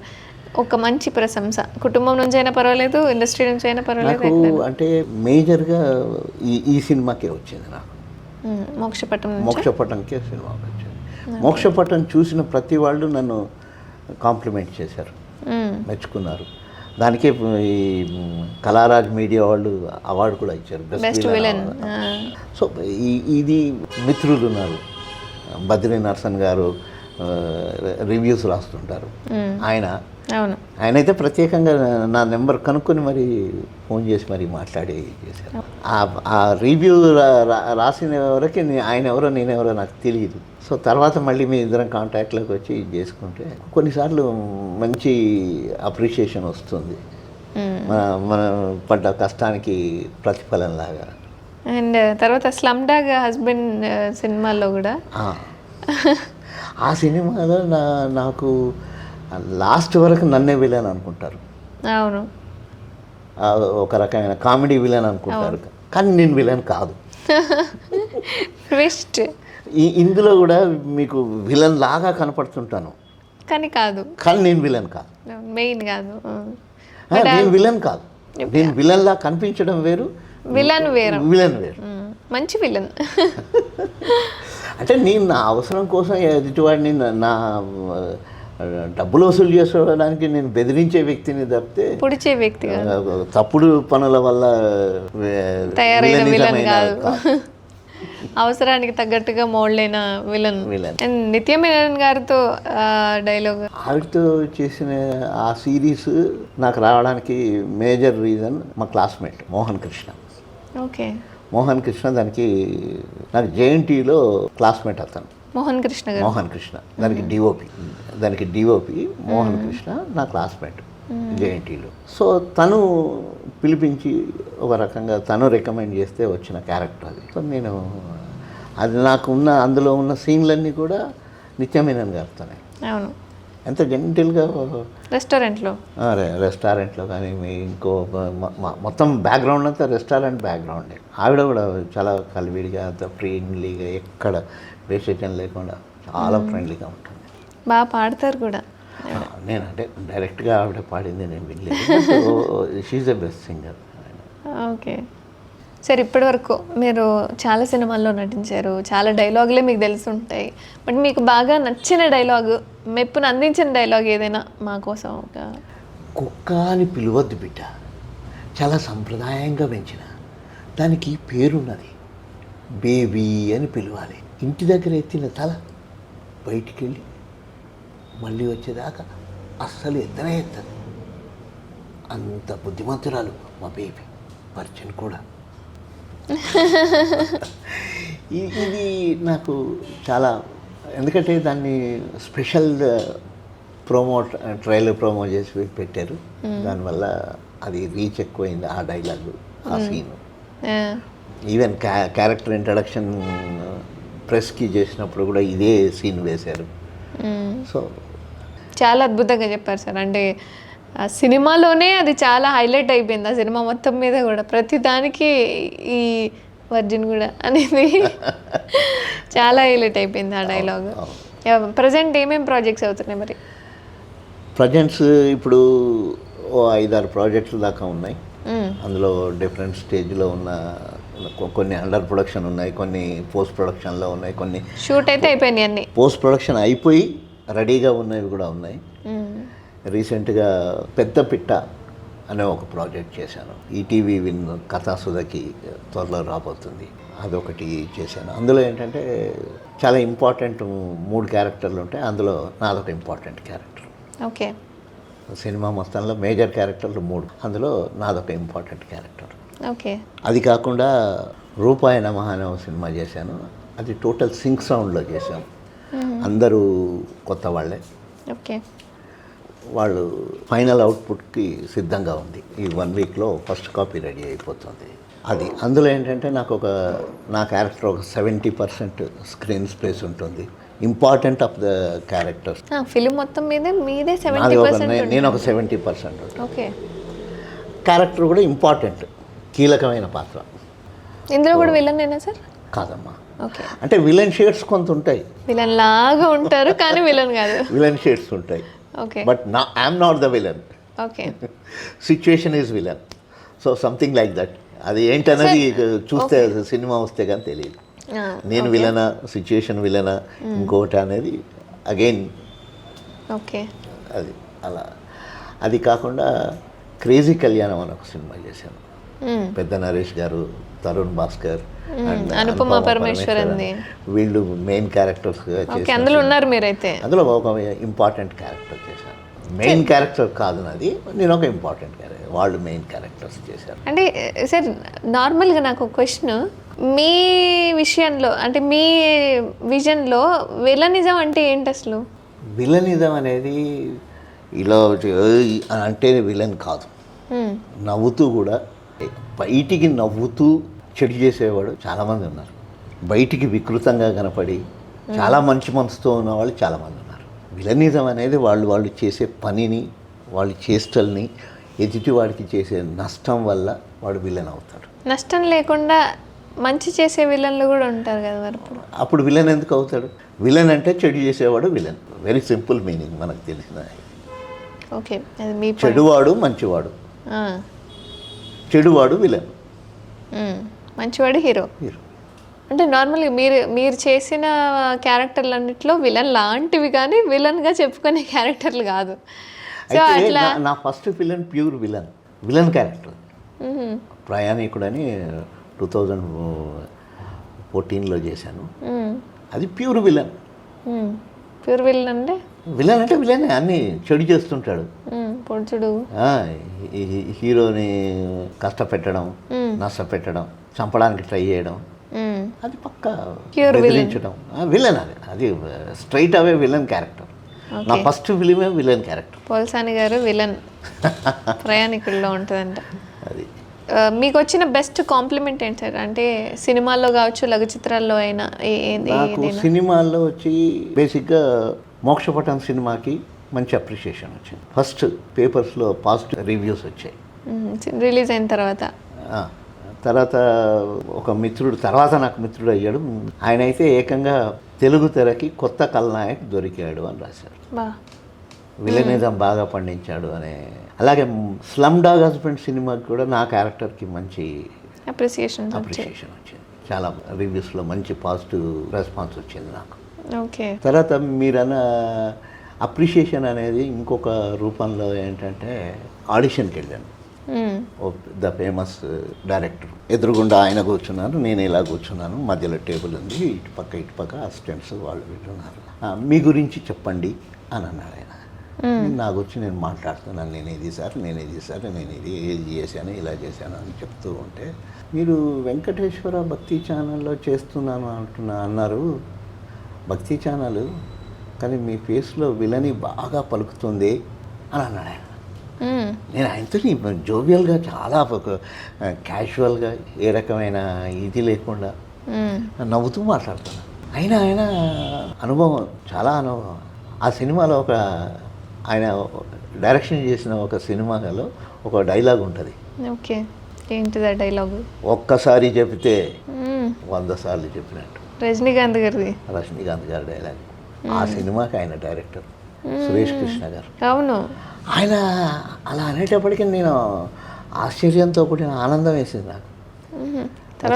ఒక మంచి ప్రశంస కుటుంబం నుంచి అయినా పర్వాలేదు, ఇండస్ట్రీ నుంచి అయినా పర్వాలేదు. అంటే మేజర్గా ఈ సినిమాకే వచ్చింది నాకు. మోక్షపట్నంకే సినిమా వచ్చింది. మోక్షపట్నం చూసిన ప్రతి వాళ్ళు నన్ను కాంప్లిమెంట్ చేశారు, మెచ్చుకున్నారు. దానికి ఈ కళారాజ్ మీడియా వాళ్ళు అవార్డు కూడా ఇచ్చారు బెస్ట్ విలన్. సో ఇది మిత్రులు ఉన్నారు, బద్రీ నరసన్ గారు రివ్యూస్ రాస్తుంటారు. అవును, ఆయనైతే ప్రత్యేకంగా నా నెంబర్ కనుక్కొని మరి ఫోన్ చేసి మరి మాట్లాడి చేశారు. ఆ రివ్యూ రాసిన వరకు ఆయన ఎవరో నేనెవరో నాకు తెలియదు. సో తర్వాత మళ్ళీ మీ ఇద్దరం కాంటాక్ట్లోకి వచ్చి ఇది చేసుకుంటే కొన్నిసార్లు మంచి అప్రిషియేషన్ వస్తుంది, మన పడ్డ కష్టానికి ప్రతిఫలం లాగా. అండ్ తర్వాత స్లమ్ డాగ్ హస్బెండ్ సినిమాలో కూడా ఆ సినిమాలో నాకు లాస్ట్ వరకు నన్నే విలన్ అనుకుంటారు. అవును, ఒక రకమైన కామెడీ విలన్ అనుకుంటారు, కానీ నేను విలన్ కాదు. ట్విస్ట్. ఇందులో కూడా మీకు విలన్ లాగా కనపడుతుంటాను, కానీ కాదు, కానీ నేను విలన్ కాదు, మెయిన్ కాదు. నేను విలన్ కాదు, నేను విలన్ లా కనిపించడం వేరు, విలన్ వేరు, విలన్ వేరు. మంచి విలన్. అంటే నేను నా అవసరం కోసం ఎదుటివాడిని నా డబ్బులు వసూలు చేసుకోవడానికి నేను బెదిరించే వ్యక్తిని తప్పితే పొడిచే వ్యక్తి తప్పుడు పనుల వల్ల తయారైన విలన్ కాదు, అవసరానికి తగ్గట్టుగా మోల్డైన విలన్. అండ్ నిత్య మీనన్ గారితో డైలాగ్, ఆవిడతో చేసిన ఆ సిరీస్ నాకు రావడానికి మేజర్ రీజన్ మా క్లాస్మేట్ మోహన్ కృష్ణ. ఓకే, మోహన్ కృష్ణ దానికి నాకు జేఎన్టీలో క్లాస్మేట్ అతను. మోహన్ కృష్ణ గారు, మోహన్ కృష్ణ దానికి డిఓపి మోహన్ కృష్ణ నా క్లాస్మేట్ జేఎన్టీలో. సో తను పిలిపించి ఒక రకంగా తను రికమెండ్ చేస్తే వచ్చిన క్యారెక్టర్ అది. సో నేను అది నాకు ఉన్న అందులో ఉన్న సీన్లన్నీ కూడా నిత్యమేనన్ గారితోనే. అవును, ఎంత జెంటిల్గా రెస్టారెంట్లో కానీ ఇంకో మొత్తం బ్యాక్గ్రౌండ్ అంతా రెస్టారెంట్ బ్యాక్గ్రౌండే. ఆవిడ కూడా చాలా కలివిడిగా అంత ఫ్రెండ్లీగా ఎక్కడ వేసేటం లేకుండా చాలా ఫ్రెండ్లీగా ఉంటుంది. బాగా పాడతారు కూడా. నేను అంటే డైరెక్ట్గా ఆవిడ పాడింది నేను వినలేదు. She's the best singer. Okay sir, ఇప్పటి వరకు మీరు చాలా సినిమాల్లో నటించారు, చాలా డైలాగులే మీకు తెలిసి ఉంటాయి. బట్ మీకు బాగా నచ్చిన డైలాగు, మెప్పును అందించిన డైలాగ్ ఏదైనా మా కోసం? ఒక కుక్క అని పిలవద్దు బిడ్డ, చాలా సంప్రదాయంగా పెంచిన దానికి పేరున్నది, బేబీ అని పిలవాలి. ఇంటి దగ్గర ఎత్తిన తల బయటికి వెళ్ళి మళ్ళీ వచ్చేదాకా అస్సలు ఎత్తనే ఎత్తదు. అంత బుద్ధిమంతురాలు మా బేబీ పరిచయం కూడా. ఇది నాకు చాలా, ఎందుకంటే దాన్ని స్పెషల్ ట్రైలర్ ప్రోమో చేసి పెట్టారు. దానివల్ల అది రీచ్ ఎక్కువైంది ఆ డైలాగు, ఆ సీను. ఈవెన్ క్యారెక్టర్ ఇంట్రడక్షన్ ప్రెస్కి చేసినప్పుడు కూడా ఇదే సీన్ వేశారు. సో చాలా అద్భుతంగా చెప్పారు సార్. అంటే ఆ సినిమాలోనే అది చాలా హైలైట్ అయిపోయింది, ఆ సినిమా మొత్తం మీద కూడా. ప్రతి దానికి ఈ వర్జిన్ కూడా అనేది చాలా హైలైట్ అయిపోయింది ఆ డైలాగ్. ప్రజెంట్ ఏమేమి ప్రాజెక్ట్స్ అవుతున్నాయి మరి? ప్రజెంట్స్ ఇప్పుడు 5-6 ప్రాజెక్టులు దాకా ఉన్నాయి. అందులో డిఫరెంట్ స్టేజ్లో ఉన్న కొన్ని అండర్ ప్రొడక్షన్ ఉన్నాయి, కొన్ని పోస్ట్ ప్రొడక్షన్లో ఉన్నాయి, కొన్ని షూట్ అయితే అయిపోయినాయి, అన్ని పోస్ట్ ప్రొడక్షన్ అయిపోయి రెడీగా ఉన్నవి కూడా ఉన్నాయి. రీసెంట్గా పెద్ద పిట్ట అనే ఒక ప్రాజెక్ట్ చేశాను. ఈటీవీ విన్ కథాసుధకి త్వరలో రాబోతుంది, అదొకటి చేశాను. అందులో ఏంటంటే చాలా ఇంపార్టెంట్ 3 క్యారెక్టర్లు ఉంటాయి, అందులో నాదొక ఇంపార్టెంట్ క్యారెక్టర్. ఓకే, సినిమా మొత్తంలో మేజర్ క్యారెక్టర్లు 3, అందులో నాదొక ఇంపార్టెంట్ క్యారెక్టర్. ఓకే, అది కాకుండా రూపాయి నమః అనే ఒక సినిమా చేశాను, అది టోటల్ సింక్ సౌండ్లో చేశాం. అందరూ కొత్త వాళ్ళే. ఓకే, వాళ్ళు ఫైనల్ అవుట్పుట్కి సిద్ధంగా ఉంది. ఈ 1 వీక్లో ఫస్ట్ కాపీ రెడీ అయిపోతుంది. అది అందులో ఏంటంటే నా క్యారెక్టర్ ఒక 70% స్క్రీన్ స్పేస్ ఉంటుంది. Important of the characters film మొత్తం మీదే 70%. నేను ఒక 70%. ఓకే, క్యారెక్టర్ కూడా ఇంపార్టెంట్, కీలకమైన పాత్ర. ఇందులో కూడా విలనేనా సార్? కాదమ్మా, ఓకే, అంటే విలన్ షేడ్స్ కొంత ఉంటాయి, విలన్ లాగా ఉంటారు కానీ విలన్ కాదు. విలన్ షేడ్స్ ఉంటాయి, okay, but I'm not the villain. Okay, situation is villain. So something like that. అది ఏంటన్నది చూస్తే సినిమా వస్తే కానీ తెలియదు. నేను విలనా, సిచ్యుయేషన్ విలనా, ఇంకోటి అనేది అగైన్. ఓకే, అది అలా. అది కాకుండా క్రేజీ కళ్యాణం అని ఒక సినిమా చేశాను. పెద్ద నరేష్ గారు, తరుణ్ భాస్కర్ అండ్ అనుపమ పరమేశ్వరన్ వీళ్ళు మెయిన్ క్యారెక్టర్స్ ఓకే అందులో ఉన్నారు మీరైతే. అందులో ఒక ఇంపార్టెంట్ క్యారెక్టర్ చేశాను. మెయిన్ క్యారెక్టర్ కాదు నాది, నేను ఒక ఇంపార్టెంట్ క్యారెక్టర్, వాళ్ళు మెయిన్ క్యారెక్టర్స్ చేశారు. అంటే సార్ నార్మల్గా నాకు ఒక క్వశ్చన్, మీ విషయంలో అంటే మీ విజన్లో విలనిజం అంటే ఏంటి అసలు? విలనిజం అనేది ఇలా అంటే విలన్ కాదు. నవ్వుతూ కూడా బయటికి నవ్వుతూ చెడు చేసేవాడు చాలామంది ఉన్నారు. బయటికి వికృతంగా కనపడి చాలా మంచి మనసుతో ఉన్న వాళ్ళు చాలామంది ఉన్నారు. విలనిజం అనేది వాళ్ళు చేసే పనిని, వాళ్ళ చేష్టల్ని ఎదుటివాడికి చేసే నష్టం వల్ల వాడు విలన్ అవుతాడు. నష్టం లేకుండా మంచి చేసే విలన్లు కూడా ఉంటారు కదా మరి. అప్పుడు విలన్ ఎందుకు అవుతాడు? విలన్ అంటే చెడు చేసేవాడు విలన్. వెరీ సింపుల్ మీనింగ్ మనకు తెలిసిన. ఓకే అది మీ చెడువాడు మంచివాడు, చెడువాడు విలన్, మంచివాడు హీరో. అంటే నార్మల్గా మీరు చేసిన క్యారెక్టర్లన్నింటిలో విలన్ లాంటివి కానీ విలన్గా చెప్పుకునే క్యారెక్టర్లు కాదు. సో అట్లా నా first villain pure villain character ప్రయాణికుడు అని 2014లో చేశాను. అది ప్యూర్ విలన్. ప్యూర్ విలన్ అంటే విలనే అన్ని చెడు చేస్తుంటాడు. పొడుచుడు హీరోని కష్టపెట్టడం, నష్టపెట్టడం, చంపడానికి ట్రై చేయడం, అది పక్క బెదిరించడం విలన్. అది స్ట్రైట్ అవే విలన్ క్యారెక్టర్. నా ఫస్ట్ ఫిలిమే విలన్ క్యారెక్టర్. పోల్సాని గారు విలన్ ప్రయాణికుల్లో ఉంటుందంట. అది మీకు వచ్చిన బెస్ట్ కాంప్లిమెంట్ ఏంటి సార్? అంటే సినిమాల్లో కావచ్చు, లఘు చిత్రాల్లో అయినా నాకు సినిమాల్లో వచ్చి బేసిక్గా మోక్షపటం సినిమాకి మంచి అప్రిషియేషన్ వచ్చింది. ఫస్ట్ పేపర్స్లో పాజిటివ్ రివ్యూస్ వచ్చాయి రిలీజ్ అయిన తర్వాత. ఒక మిత్రుడు తర్వాత నాకు మిత్రుడు అయ్యాడు. ఆయన అయితే ఏకంగా తెలుగు తెరకి కొత్త కల్నాయక్ దొరికాడు అని రాశారు. విలనిజం బాగా పండించాడు అనే. అలాగే స్లమ్ డాగ్ హస్బెండ్ సినిమాకి కూడా నా క్యారెక్టర్కి మంచి అప్రిషియేషన్ వచ్చింది. చాలా రివ్యూస్లో మంచి పాజిటివ్ రెస్పాన్స్ వచ్చింది నాకు. ఓకే. తర్వాత మీరన్న అప్రిషియేషన్ అనేది ఇంకొక రూపంలో ఏంటంటే ఆడిషన్కి వెళ్ళాను. ద ఫేమస్ డైరెక్టర్ ఎదురుగుండా ఆయన కూర్చున్నారు, నేను ఇలా కూర్చున్నాను, మధ్యలో టేబుల్ ఉంది, ఇటుపక్క అసిస్టెంట్స్ వాళ్ళు పెట్టున్నారు. మీ గురించి చెప్పండి అని అన్నాడు ఆయన. నా గురించి నేను మాట్లాడుతున్నాను, నేను ఇది సార్ నేను ఇది చేశాను, ఇలా చేశాను అని చెప్తూ ఉంటే, మీరు వెంకటేశ్వర భక్తి ఛానల్లో చేస్తున్నాను అన్నారు. భక్తి ఛానల్ కానీ మీ ఫేస్లో విలని బాగా పలుకుతుంది అని అన్నాడు ఆయన. నేను ఆయనతో జోవియల్గా చాలా క్యాజువల్గా ఏ రకమైన ఇది లేకుండా నవ్వుతూ మాట్లాడుతున్నాను. ఆయన అనుభవం చాలా అనుభవం. ఆ సినిమాలో ఆయన డైరెక్షన్ చేసిన ఒక సినిమాలో ఒక డైలాగ్ ఉంటుంది. ఓకే, ఏంటిది ఆ డైలాగు? ఒక్కసారి చెప్తే 100 సార్లు చెప్పినట్టు. రజనీకాంత్ గారి డైలాగ్. ఆ సినిమాకి ఆయన డైరెక్టర్ సురేష్ కృష్ణ గారు. అవును. ఆయన అలా అనేటప్పటికీ నేను ఆశ్చర్యంతో కూడిన ఆనందం వేసింది నాకు.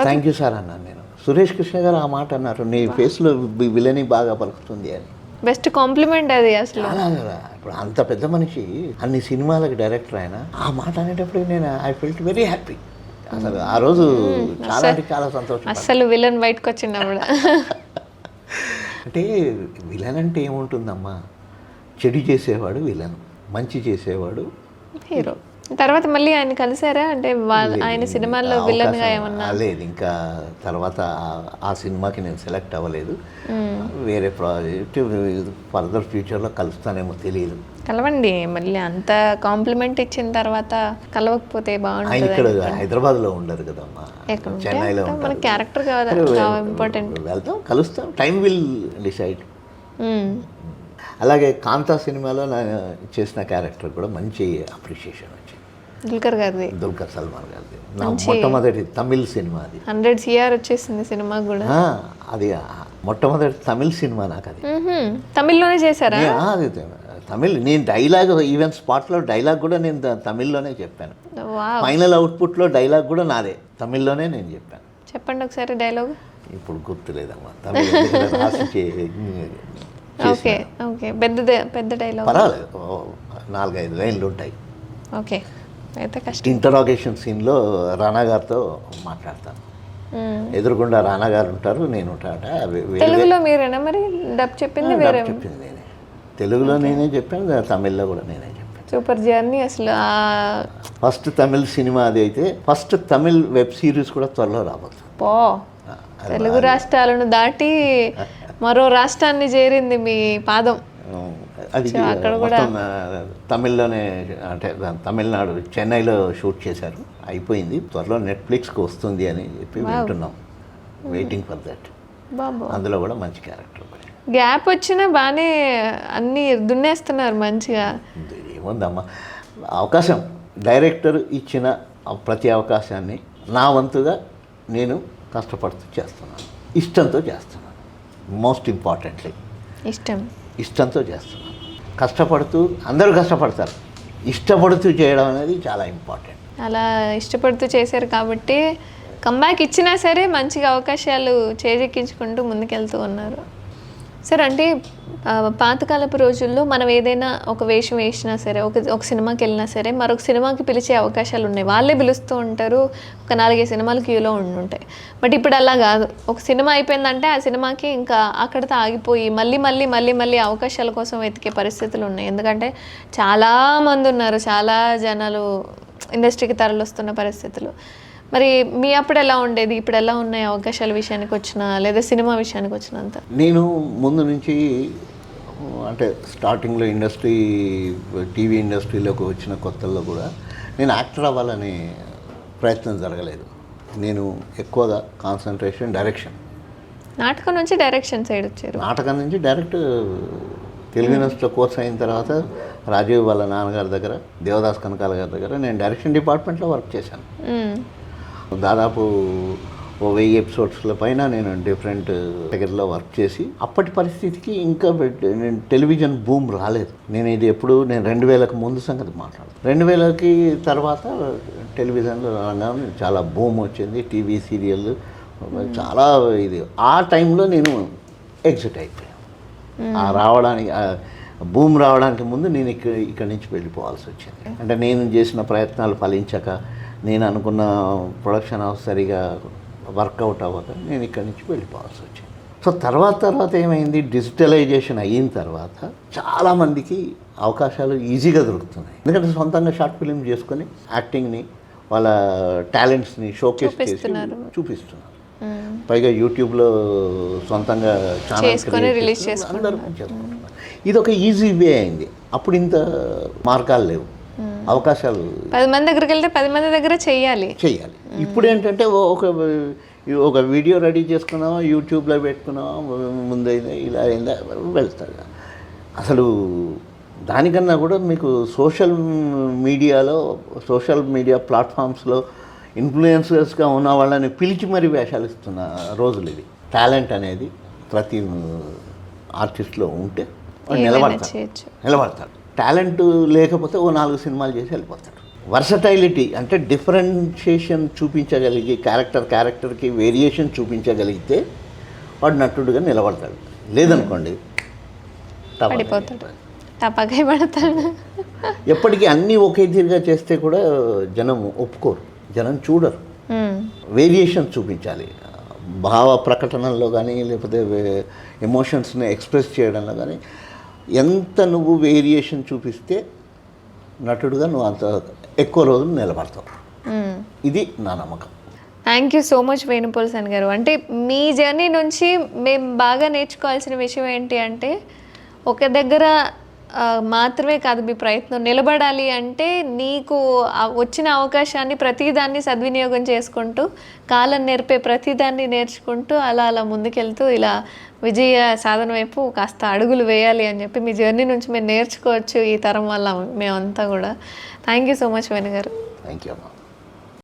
థ్యాంక్ యూ సార్ అన్నాను నేను. సురేష్ కృష్ణ గారు ఆ మాట అన్నారు, నీ ఫేస్లో విలని బాగా పలుకుతుంది అని. బెస్ట్ కాంప్లిమెంట్ అది అసలు. ఇప్పుడు అంత పెద్ద మనిషి, అన్ని సినిమాలకు డైరెక్టర్ ఆయన ఆ మాట అనేటప్పటికి నేను ఐ ఫెల్ట్ వెరీ హ్యాపీ. అసలు ఆ రోజు చాలా అంటే చాలా సంతోషం. అసలు విలన్ బయటకు వచ్చినప్పుడు అంటే విలన్ అంటే ఏముంటుందమ్మా, చెడు చేసేవాడు విలన్, మంచి చేసేవాడు హీరో. తర్వాత మళ్ళీ ఆయన కలిసారా? అంటే ఆయన సినిమాల్లో విలన్గా ఏమన్నా? లేదు, ఇంకా తర్వాత ఆ సినిమాకి నేను సెలెక్ట్ అవ్వలేదు. వేరే ప్రాజెక్ట్ ఫర్దర్ ఫ్యూచర్లో కలుస్తానేమో తెలియదు. కలవండి, మళ్ళీ అంత కాంప్లిమెంట్ ఇచ్చిన తర్వాత కలవకపోతే బాగుంటుంది. ఇక్కడ హైదరాబాద్లో ఉండదు కదమ్మా, చెన్నైలో మన క్యారెక్టర్ కాదు ఇంపార్టెంట్. వెళ్తాం, కలుస్తాం, టైం విల్ డిసైడ్. అలాగే కాంతా సినిమాలో నేను చేసిన క్యారెక్టర్ కూడా మంచి అప్రిషియేషన్ వచ్చింది. దుల్కర్ సల్మాన్ గారిది. నా మొట్టమొదటి తమిళ్ సినిమా అది. 100 CR వచ్చేసింది సినిమా కూడా. అది మొట్టమొదటి తమిళ్ సినిమా నాకు. అది తమిళ్లోనే చేశారా? అది తమిళ్. నేను డైలాగ్ ఈవెన్ స్పాట్లో డైలాగ్ కూడా నేను తమిళ్లోనే చెప్పాను. ఫైనల్ అవుట్పుట్లో డైలాగ్ కూడా నాదే, తమిళ్లోనే నేను చెప్పాను. చెప్పండి ఒకసారి డైలాగ్. ఇప్పుడు గుర్తులేదమ్మా, తమిళ్ రాసి. ఓకే ఓకే, పెద్ద డైలాగ్ పర్వాలేదు, 4-5 లైన్లు ఉంటాయి. ఓకే. అయితే కష్టం. ఇంటరాగేషన్ సీన్లో రానా గారితో మాట్లాడతాను. ఎదురుగుండా రానా గారు ఉంటారు, నేను ఉంటాట. తెలుగులో మీరేనా మరి డబ్ చెప్పింది? వేరే చెప్పింది నేనే, తెలుగులో నేనే చెప్పాను, తమిళ్లో కూడా నేనే చెప్పాను. సూపర్ జర్నీ అసలు. ఫస్ట్ తమిళ్ సినిమా అది అయితే, ఫస్ట్ తమిళ్ వెబ్ సిరీస్ కూడా త్వరలో రాబోతుంది. పో, తెలుగు రాష్ట్రాలను దాటి మరో రాష్ట్రాన్ని చేరింది మీ పాదం. అది మొత్తం తమిళ్లోనే, అంటే తమిళనాడు చెన్నైలో షూట్ చేశారు, అయిపోయింది. త్వరలో నెట్ఫ్లిక్స్కి వస్తుంది అని చెప్పి వింటున్నాం. Waiting for that. అందులో కూడా మంచి క్యారెక్టర్. గ్యాప్ వచ్చినా బాగానే అన్నీ దున్నేస్తున్నారు మంచిగా. ఏముందమ్మా, అవకాశం డైరెక్టర్ ఇచ్చిన ప్రతి అవకాశాన్ని నా వంతుగా నేను కష్టపడుతూ చేస్తున్నాను, ఇష్టంతో చేస్తున్నాను. మోస్ట్ ఇంపార్టెంట్లీ ఇష్టంతో చేస్తున్నాను. కష్టపడుతూ, అందరూ కష్టపడతారు, ఇష్టపడుతూ చేయడం అనేది చాలా ఇంపార్టెంట్. అలా ఇష్టపడుతూ చేశారు కాబట్టి కంబ్యాక్ ఇచ్చినా సరే మంచిగా అవకాశాలు చేజెక్కించుకుంటూ ముందుకెళ్తూ ఉన్నారు. సార్, అంటే పాతకాలపు రోజుల్లో మనం ఏదైనా ఒక వేషం వేసినా సరే, ఒక సినిమాకి వెళ్ళినా సరే, మరొక సినిమాకి పిలిచే అవకాశాలు ఉన్నాయి. వాళ్ళే పిలుస్తూ ఉంటారు, ఒక 4-5 సినిమాలు క్యూలో ఉండుంటాయి. బట్ ఇప్పుడు అలా కాదు. ఒక సినిమా అయిపోయిందంటే ఆ సినిమాకి ఇంకా అక్కడితో ఆగిపోయి మళ్ళీ అవకాశాల కోసం వెతికే పరిస్థితులు ఉన్నాయి. ఎందుకంటే చాలామంది ఉన్నారు, చాలా జనాలు ఇండస్ట్రీకి తరలిస్తున్న పరిస్థితులు. మరి మీ అప్పుడు ఎలా ఉండేది, ఇప్పుడు ఎలా ఉన్నాయి అవకాశాల విషయానికి వచ్చినా, లేదా సినిమా విషయానికి వచ్చినంత? నేను ముందు నుంచి, అంటే స్టార్టింగ్లో టీవీ ఇండస్ట్రీలోకి వచ్చిన కొత్తల్లో కూడా నేను యాక్టర్ అవ్వాలనే ప్రయత్నం జరగలేదు. నేను ఎక్కువగా కాన్సన్ట్రేషన్ డైరెక్షన్. నాటకం నుంచి డైరెక్షన్ సైడ్ వచ్చారు. నాటకం నుంచి డైరెక్ట్ తెలుగు యూనివర్సిటీలో కోర్స్ అయిన తర్వాత రాజీవ్ వాళ్ళ నాన్నగారి దగ్గర, దేవదాస్ కనకాల గారి దగ్గర నేను డైరెక్షన్ డిపార్ట్మెంట్లో వర్క్ చేశాను. దాదాపు 1000 ఎపిసోడ్స్ల పైన నేను డిఫరెంట్ దగ్గరలో వర్క్ చేసి, అప్పటి పరిస్థితికి ఇంకా టెలివిజన్ బూమ్ రాలేదు. నేను 2000కి ముందు సంగతి మాట్లాడతాను. 2000కి తర్వాత టెలివిజన్లో రంగం చాలా బూమ్ వచ్చింది, టీవీ సీరియల్ చాలా ఇది. ఆ టైంలో నేను ఎగ్జిట్ అయిపోయాను. బూమ్ రావడానికి ముందు నేను ఇక్కడి నుంచి వెళ్ళిపోవాల్సి వచ్చింది. అంటే నేను చేసిన ప్రయత్నాలు ఫలించక, నేను అనుకున్న ప్రొడక్షన్ హౌస్ సరిగా వర్కౌట్ అవ్వక నేను ఇక్కడి నుంచి వెళ్ళిపోవాల్సి వచ్చింది. సో తర్వాత ఏమైంది, డిజిటలైజేషన్ అయిన తర్వాత చాలామందికి అవకాశాలు ఈజీగా దొరుకుతున్నాయి. ఎందుకంటే సొంతంగా షార్ట్ ఫిలిం చేసుకొని యాక్టింగ్ని, వాళ్ళ టాలెంట్స్ని షోకేస్ చేసి చూపిస్తున్నారు. పైగా యూట్యూబ్లో సొంతంగా ఛానల్ రిలీజ్ చేసి అందరూ చేసుకుంటున్నారు. ఇది ఒక ఈజీ వే అయింది. అప్పుడు ఇంత మార్గాలు లేవు, అవకాశాలు. 10 మంది దగ్గరికి వెళ్తే 10 మంది దగ్గర చేయాలి. ఇప్పుడు ఏంటంటే ఒక వీడియో రెడీ చేసుకున్నామా, యూట్యూబ్లో పెట్టుకున్నామా, ముందైందా ఇలా అయిందా వెళ్తాడు. అసలు దానికన్నా కూడా మీకు సోషల్ మీడియా ప్లాట్ఫామ్స్లో ఇన్ఫ్లుయెన్సర్స్గా ఉన్న వాళ్ళని పిలిచి మరీ వేషాలు ఇస్తున్న రోజులు ఇవి. టాలెంట్ అనేది ప్రతి ఆర్టిస్ట్లో ఉంటే నిలబడతాడు. టాలెంట్ లేకపోతే 4 సినిమాలు చేసి వెళ్ళిపోతాడు. వర్సటైలిటీ అంటే డిఫరెన్షియేషన్ చూపించగలిగి, క్యారెక్టర్కి వేరియేషన్ చూపించగలిగితే వాడు నటుడుగా నిలబడతాడు. లేదనుకోండి పడతాడు. ఎప్పటికీ అన్నీ ఒకే తీరుగా చేస్తే కూడా జనం ఒప్పుకోరు, జనం చూడరు. వేరియేషన్ చూపించాలి, భావ ప్రకటనలో కానీ, లేకపోతే ఎమోషన్స్ని ఎక్స్ప్రెస్ చేయడంలో కానీ. ఎంత నువ్వు వేరియేషన్ చూపిస్తే నటుడుగా నువ్వు అంత ఎక్కువ రోజులు నిలబడతావు. ఇది నా నమ్మకం. థ్యాంక్ యూ సో మచ్ వేణుపోల్ సన్ గారు. అంటే మీ జర్నీ నుంచి మేము బాగా నేర్చుకోవాల్సిన విషయం ఏంటి అంటే, ఒక దగ్గర మాత్రమే కాదు మీ ప్రయత్నం, నిలబడాలి అంటే నీకు వచ్చిన అవకాశాన్ని ప్రతిదాన్ని సద్వినియోగం చేసుకుంటూ, కాలం నేర్పే ప్రతిదాన్ని నేర్చుకుంటూ అలా ముందుకెళ్తూ ఇలా విజయ సాధన వైపు కాస్త అడుగులు వేయాలి అని చెప్పి మీ జర్నీ నుంచి మేము నేర్చుకోవచ్చు ఈ తరం వల్ల మేమంతా కూడా. Thank you so much Venu గారు. థ్యాంక్ యూ అమ్మా.